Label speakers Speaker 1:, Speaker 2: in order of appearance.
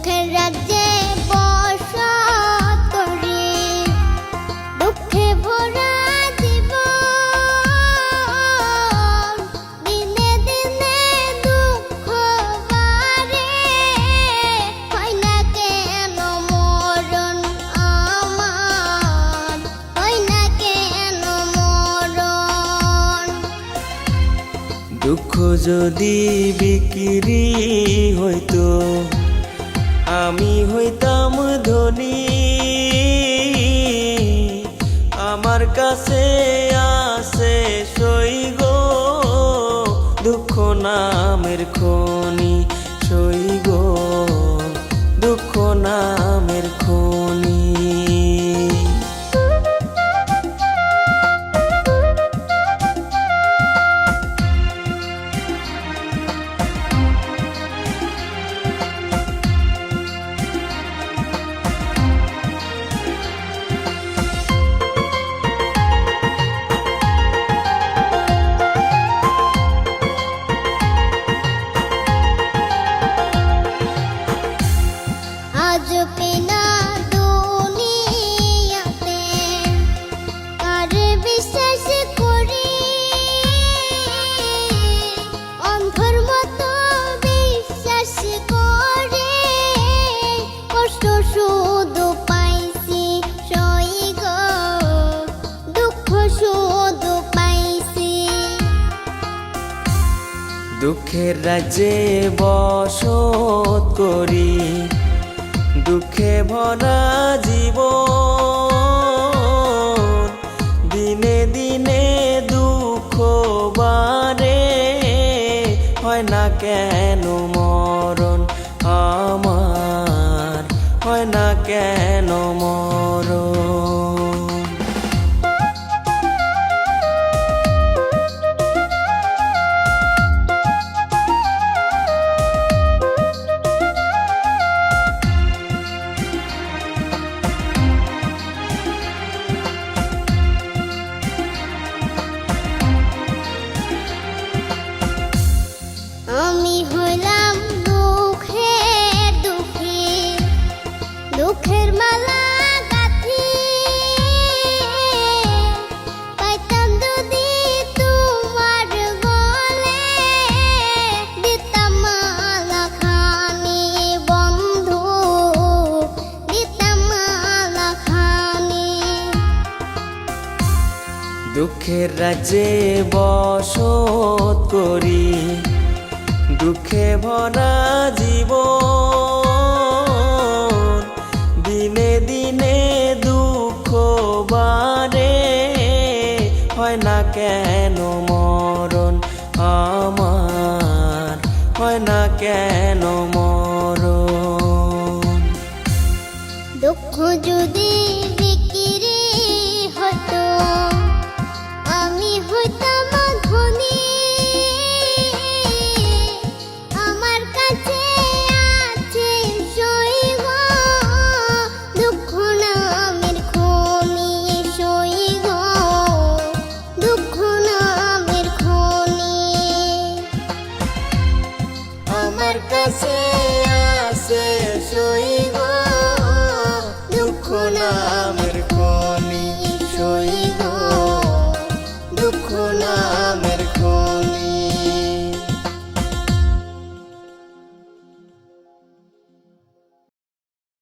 Speaker 1: দুঃখের রাজ্যে বসত করি, দুঃখে ভরা জীবন, দিনে দিনে দুঃখ বাড়ে, হয় না কেন মরণ আমার, হয় না কেন মরণ।
Speaker 2: দুঃখ যদি বিক্রি হইতো আমি হইতাম ধনী, আমার কাছে আছে সই গো দুঃখ নামের খনি, সই গো দুঃখ নামের খনি।
Speaker 1: আজ পেনা দুনিয়াতে কার বিশ্বাস করি, অন্ধর মতো বিশ্বাস করে কষ্ট শুধু পাইছি সই গো দুঃখ শুধু পাইছি।
Speaker 2: দুঃখের রাজ্যে বসত করি, দুঃখে ভরা জীবন, দিনে দিনে দুঃখ বাড়ে, হয় না কেন মরণ আমার, হয় না কেন মরণ।
Speaker 1: আমি হইলাম দুঃখের দুঃখী, দুঃখের মালা গাঁথি, পাইতাম যদি তোমার গলে, দিতাম মালা খানি বন্ধু, দিতাম মালা খানি।
Speaker 2: দুঃখের রাজ্যে বসত করি, দুঃখে ভরা জীবন, দিনে দিনে দুঃখ বাড়ে, হয় না কেন মরণ আমার, হয় না কেন মরণ।
Speaker 1: দুঃখ যদি বিক্রি হতো আমি হইতাম ধনী, আমার কাছে আছে সই গো দুঃখ নামের খনি, সই গো দুঃখ নামের খনি।
Speaker 2: আমার কাছে আছে সই গো দুঃখ নামের খনি, সই গো দুঃখ নামের